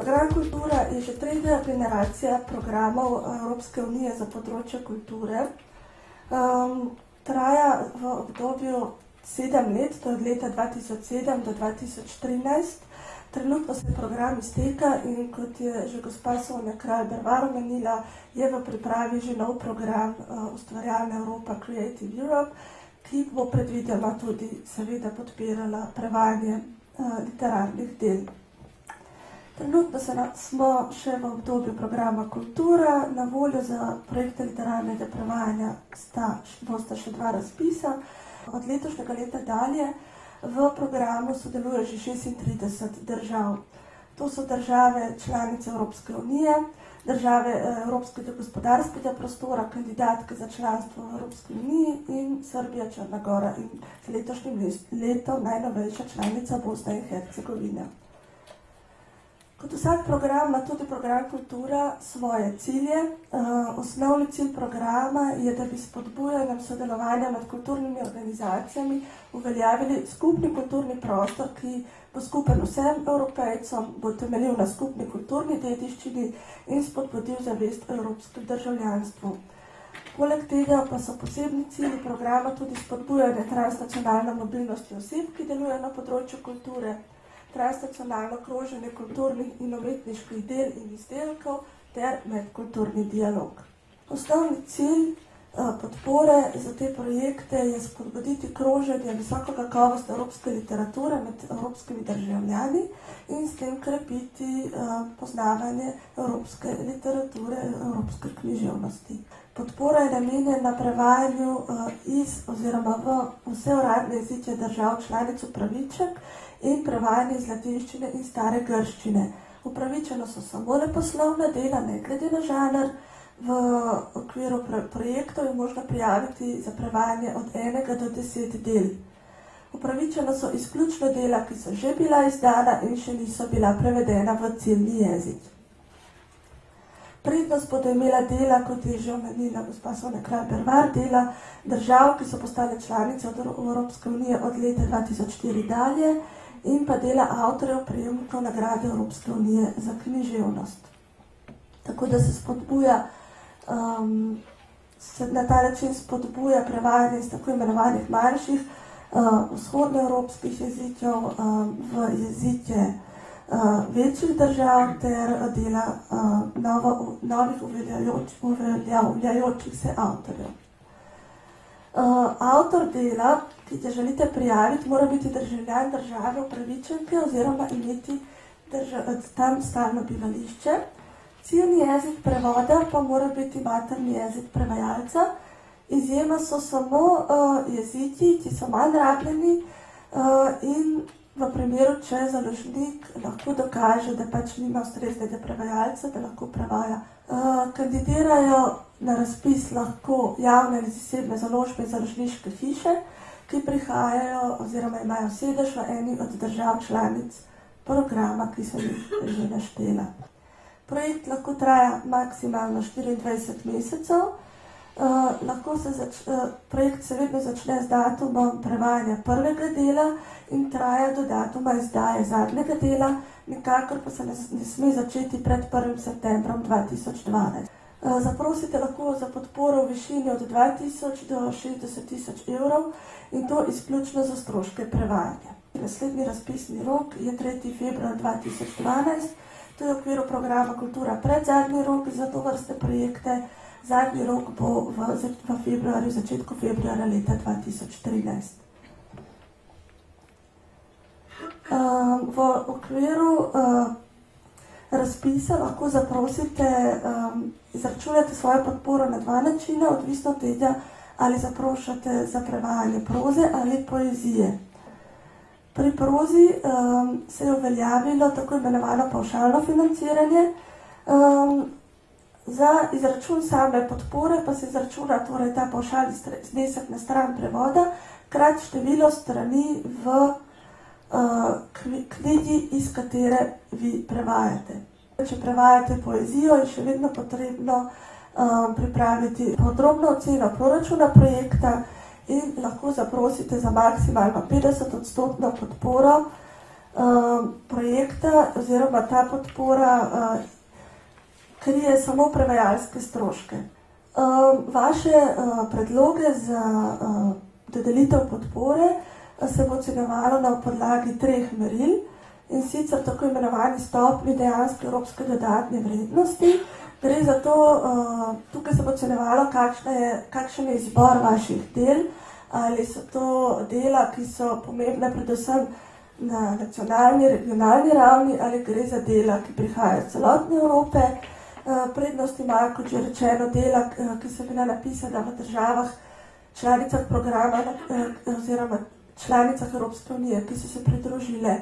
Program Kultura je že tretja generacija programov Evropske unije za področje kulture. Traja v obdobju 7 let, to je od leta 2007 do 2013. Trenutno se program izteka in kot je že gospa Sonja Kralj Bervar omenila, je v pripravi že nov program Ustvarjalna Evropa Creative Europe, ki bo predvidoma tudi seveda podpirala prevajanje literarnih del. Trenutno smo še v obdobju programa Kultura. Na voljo za projekte literarnega prevajanja bosta še 2 razpisa. Od letošnjega leta dalje v programu sodeluje že 36 držav. To so države članice Evropske unije, države Evropskega gospodarskega prostora, kandidatke za članstvo v Evropski uniji in Srbija, Črna Gora in z letošnjim letom najnovejša članica Bosna in Hercegovina. Kot vsak program ima tudi program Kultura svoje cilje. Osnovni cilj programa je, da bi s spodbujanjem sodelovanja med kulturnimi organizacijami uveljavili skupni kulturni prostor, ki bo skupen vsem Evropejcem, bo temeljil na skupni kulturni dediščini in spodbudil zavest o evropskem državljanstvu. Poleg tega pa so posebni cilji programa tudi spodbujanje transnacionalne mobilnosti oseb, ki delujejo na področju kulture, transnacionalno kroženje kulturnih in umetniških del in izdelkov ter medkulturni dialog. Osnovni cilj podpore za te projekte je spodbuditi kroženje visokokakovostne evropske literature med evropskimi državljani in s tem krepiti poznavanje evropske literature in evropske književnosti. Podpora je namenjena prevajanju oziroma v vse uradne jezike držav članic upraviček in prevajanje iz latinščine in stare grščine. Upravičeno so samo leposlovna dela, ne glede na žanr. V okviru projektov je možno prijaviti za prevajanje od 1 do 10 del. Upravičeno so izključno dela, ki so že bila izdana in še niso bila prevedena v ciljni jezik. Prednost bodo imela dela, kot je že omenila gospa Sonja Kralj Bervar, dela držav, ki so postale članice Evropske unije od leta 2004 dalje, in pa dela avtorjev prejemnikov nagrade Evropske unije za književnost. Tako da se na ta način spodbuja prevajanje iz tako imenovanih manjših vzhodnoevropskih jezikov v jezike večjih držav ter dela novih uveljavljajočih se avtorjev. Avtor dela, ki te želite prijaviti, mora biti državljan države upravičenke oziroma imeti tam stalno bivališče. Ciljni jezik prevoda pa mora biti materni jezik prevajalca. Izjema so samo jeziki, ki so manj rabljeni in v primeru, če založnik lahko dokaže, da pač nima ustreznega prevajalca, da lahko prevaja. Kandidirajo na razpis lahko javne ali zasebne založbe in založniške hiše, ki prihajajo oziroma imajo sedež v eni od držav članic programa, ki sem jih že naštela. Projekt lahko traja maksimalno 24 mesecev. Projekt se vedno začne z datumom prevajanja prvega dela in traja do datuma izdaje zadnjega dela, nikakor pa se ne sme začeti pred 1. septembrom 2012. Zaprosite lahko za podporo v višini od 2000 do 60 000 evrov in to izključno za stroške prevajanja. Naslednji razpisni rok je 3. februar 2012. To je v okviru programa Kultura predzadnji rok za to vrste projekte. Zadnji rok bo v februarju, začetku februarja leta 2013. V okviru razpisa lahko zaprosite, izračunate svojo podporo na 2 načina, odvisno od tega, ali zaprošate za prevajanje proze ali poezije. Pri prozi se je uveljavilo tako imenovano pavšalno financiranje. Za izračun same podpore pa se izračuna torej ta pavšalni znesek na stran prevoda krat število strani v knjigi, iz katere vi prevajate. Če prevajate poezijo, je še vedno potrebno pripraviti podrobno oceno proračuna projekta in lahko zaprosite za maksimalno 50% podporo projekta oziroma ta podpora krije samo prevajalske stroške. Vaše predloge za dodelitev podpore se bo ocenjevalo na podlagi 3 meril, in sicer tako imenovani stopnji dejanske evropske dodatne vrednosti. Gre za to, tukaj se bo ocenjevalo, kakšen je izbor vaših del, ali so to dela, ki so pomembne predvsem na nacionalni, regionalni ravni, ali gre za dela, ki prihajajo iz celotne Evrope. Prednost imajo, kot že rečeno, dela, ki so bila napisana v državah, članicah programa oziroma članicah Evropske unije, ki so se pridružile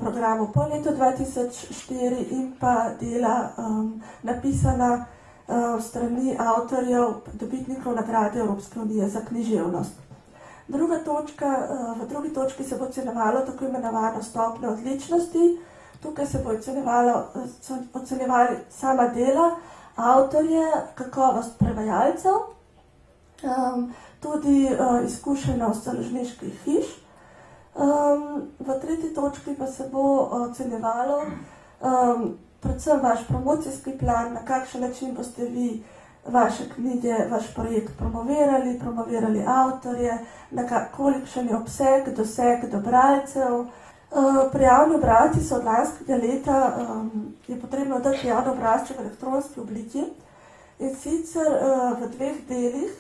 programu po letu 2004, in pa dela napisana strani avtorjev, dobitnikov nagrade Evropske unije za književnost. V drugi točki se bo ocenjevalo tako imenovano stopnjo odličnosti. Tukaj se bo ocenjevali sama dela, avtorje, kakovost prevajalcev, tudi izkušenost založniških hiš. V tretji točki pa se bo ocenjevalo predvsem vaš promocijski plan, na kakšen način boste vi vaše knjige, vaš projekt promovirali avtorje, kolikšen je obseg, doseg do bralcev. Prijavni obrazci so od lanskega leta, je potrebno dati javno obrazce v elektronski obliki, in sicer v 2 delih.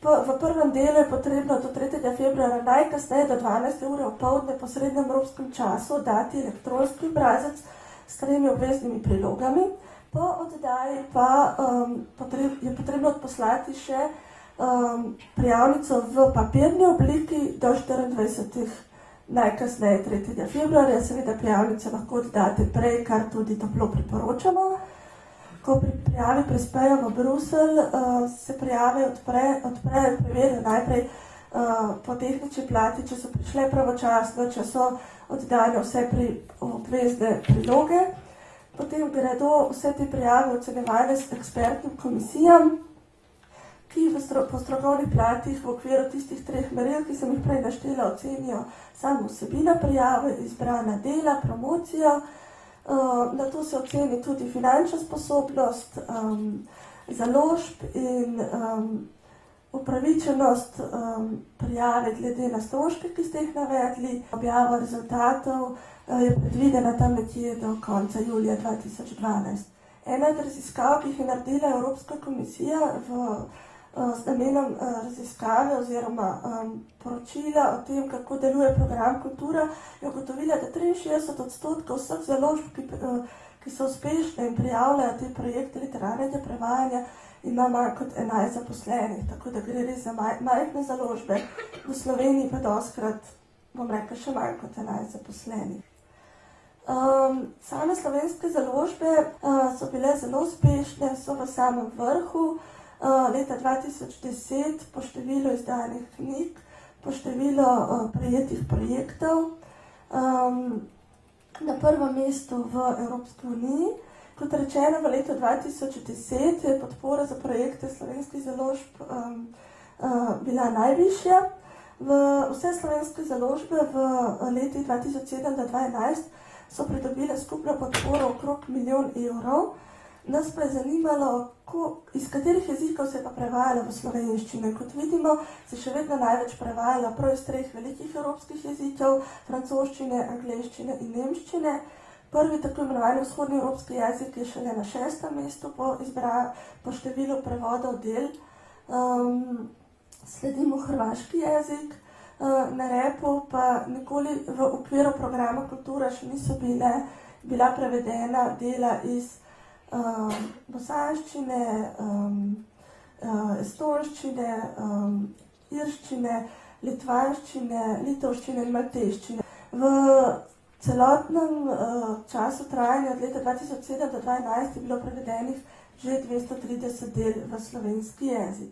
V prvem delu je potrebno do 3. februarja najkasneje do 12. ure opoldne po srednjem evropskem času dati elektronski obrazec s 3 obveznimi prilogami. Po oddaji pa je potrebno odposlati še prijavnico v papirni obliki do 24. najkasneje 3. februarja. Seveda prijavnice lahko oddate prej, kar tudi toplo priporočamo. Ko pri prijavi prispejo v Bruselj, se prijave odprejo in preverijo najprej po tehnični plati, če so prišle pravočasno, če so oddane vse obvezne priloge. Potem gredo vse te prijave ocenjevane s ekspertnim komisijam, ki po strokovnih platih v okviru tistih 3 meril, ki sem jih prej naštela, ocenijo samo vsebina prijave, izbrana dela, promocijo. Nato se oceni tudi finančna sposobnost založb in upravičenost prijave glede na stroške, ki ste jih navedli. Objava rezultatov je predvidena tam nekje do konca julija 2012. Ena od raziskav, ki jih je naredila Evropska komisija z namenom raziskave oziroma poročila o tem, kako deluje program Kultura, je ugotovila, da 63% vseh založb, ki so uspešne in prijavljajo te projekte literarnega prevajanja, ima manj kot 11 zaposlenih, tako da gre res za majhne založbe. V Sloveniji pa dostikrat, bom rekla, še manj kot 11 zaposlenih. Same slovenske založbe so bile zelo uspešne, so v samem vrhu. Leta 2010 po številu izdanih knjig, po številu prejetih projektov, na prvem mestu v Evropski uniji. Kot rečeno, v letu 2010 je podpora za projekte slovenskih založb bila najvišja. Vse slovenske založbe v letih 2007 do 2011 so pridobile skupno podporo okrog 1 milijon evrov. Nas pa je zanimalo, iz katerih jezikov se je pa prevajalo v slovenščino. Kot vidimo, se še vedno največ prevajalo prav iz 3 velikih evropskih jezikov, francoščine, angleščine in nemščine. Prvi tako imenovani vzhodni evropski jezik je šele na 6. mestu po številu prevodov del. Sledimo hrvaški jezik, na repu pa nikoli v okviru programa Kultura še niso bila prevedena dela iz bosanščine, estonščine, irščine, litvanščine, litovščine in malteščine. V celotnem času trajanja od leta 2007 do 2011 je bilo prevedenih že 230 del v slovenski jezik.